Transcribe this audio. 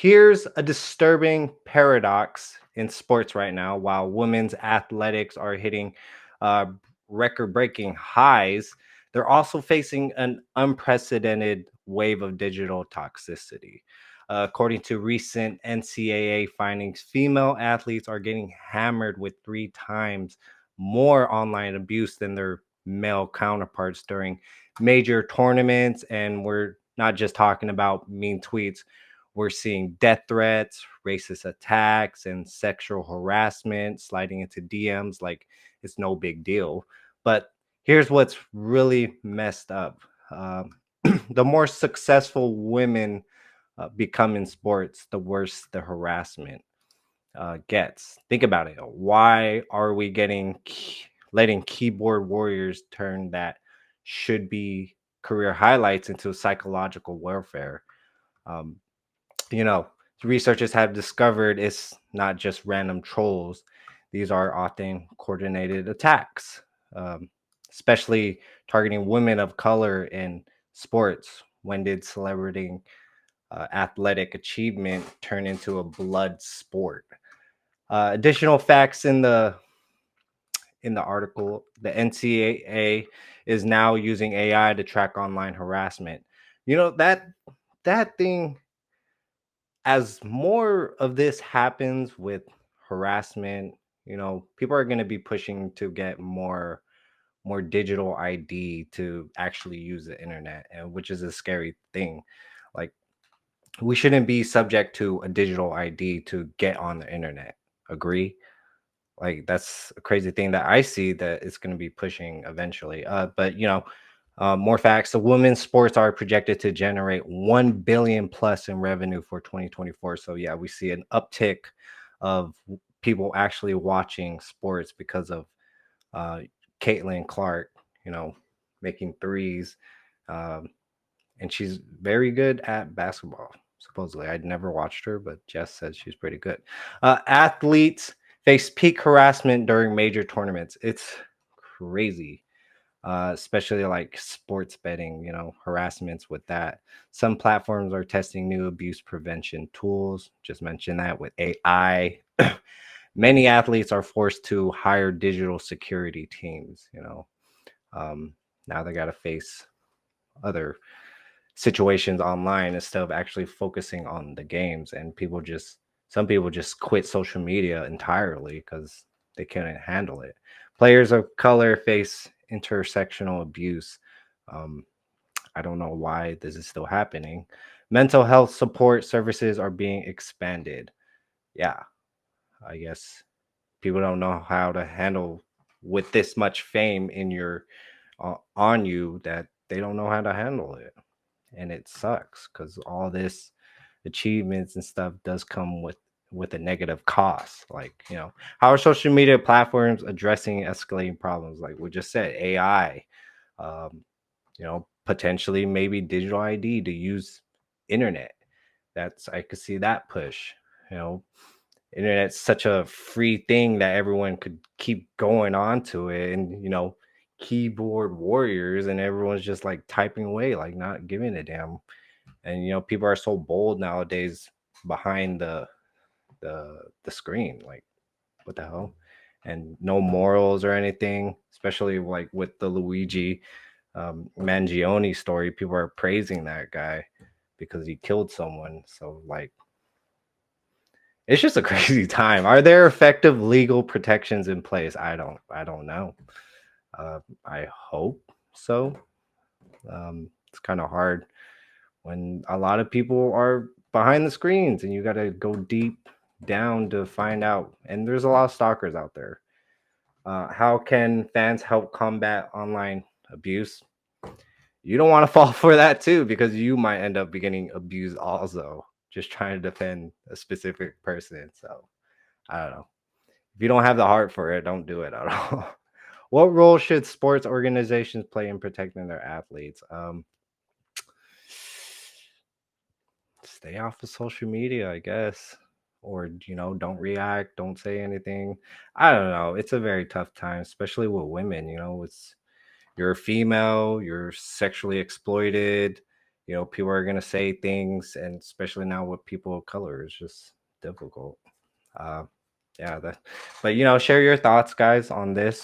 Here's a disturbing paradox in sports right now. While women's athletics are hitting uh, record breaking highs, they're also facing an unprecedented wave of digital toxicity. According to recent NCAA findings, female athletes are getting hammered with 3 times more online abuse than their male counterparts during major tournaments. And we're not just talking about mean tweets, we're seeing death threats, racist attacks, and sexual harassment sliding into DMs like it's no big deal. But here's what's really messed up. Um, the more successful women become in sports, the worse the harassment gets. Think about it. Why are we letting keyboard warriors turn that should be career highlights into psychological warfare? Um, you know, Researchers have discovered it's not just random trolls. These are often coordinated attacks, um, especially targeting women of color in sports. When did celebrity athletic achievement turn into a blood sport? Additional facts in the article: the NCAA is now using AI to track online harassment. That thing, as more of this happens with harassment, people are going to be pushing to get more digital ID to actually use the internet, and which is a scary thing. Like, we shouldn't be subject to a digital ID to get on the internet. Agree? Like, that's a crazy thing that I see that it's going to be pushing eventually. More facts: the women's sports are projected to generate 1 billion plus in revenue for 2024. So yeah, we see an uptick of people actually watching sports because of uh, Caitlin Clark, you know, making threes. Um, and she's very good at basketball. Supposedly, I'd never watched her, but Jess says she's pretty good. Athletes face peak harassment during major tournaments. It's crazy, especially like sports betting. Harassments with that. Some platforms are testing new abuse prevention tools. Just mentioned that with AI. Many athletes are forced to hire digital security teams. Um, Now they got to face other situations online instead of actually focusing on the games. And some people just quit social media entirely because they couldn't handle it. Players of color face intersectional abuse. um, I don't know why this is still happening. Mental health support services are being expanded. Yeah, I guess people don't know how to handle with this much fame in your on you, that they don't know how to handle it. And it sucks because all this achievements and stuff does come with a negative cost. Like, how are social media platforms addressing escalating problems? Like we just said, AI, potentially maybe digital ID to use internet. That's I could see that push. you know Internet's such a free thing that everyone could keep going on to it, and keyboard warriors, and everyone's just like typing away, like not giving a damn. And people are so bold nowadays behind the screen. Like, what the hell? And no morals or anything, especially like with the Luigi Mangione story. People are praising that guy because he killed someone. So, like, it's just a crazy time. Are there effective legal protections in place? I don't know. I hope so. It's kind of hard when a lot of people are behind the screens and you got to go deep down to find out. And there's a lot of stalkers out there. How can fans help combat online abuse? You don't want to fall for that too, because you might end up getting abused also, just trying to defend a specific person. So I don't know. If you don't have the heart for it, don't do it at all. What role should sports organizations play in protecting their athletes? Stay off of social media, I guess. Or, don't react, don't say anything. I don't know. It's a very tough time, especially with women. You're a female, you're sexually exploited. people are gonna say things, and especially now with people of color, it's just difficult. Uh, yeah, but share your thoughts, guys, on this.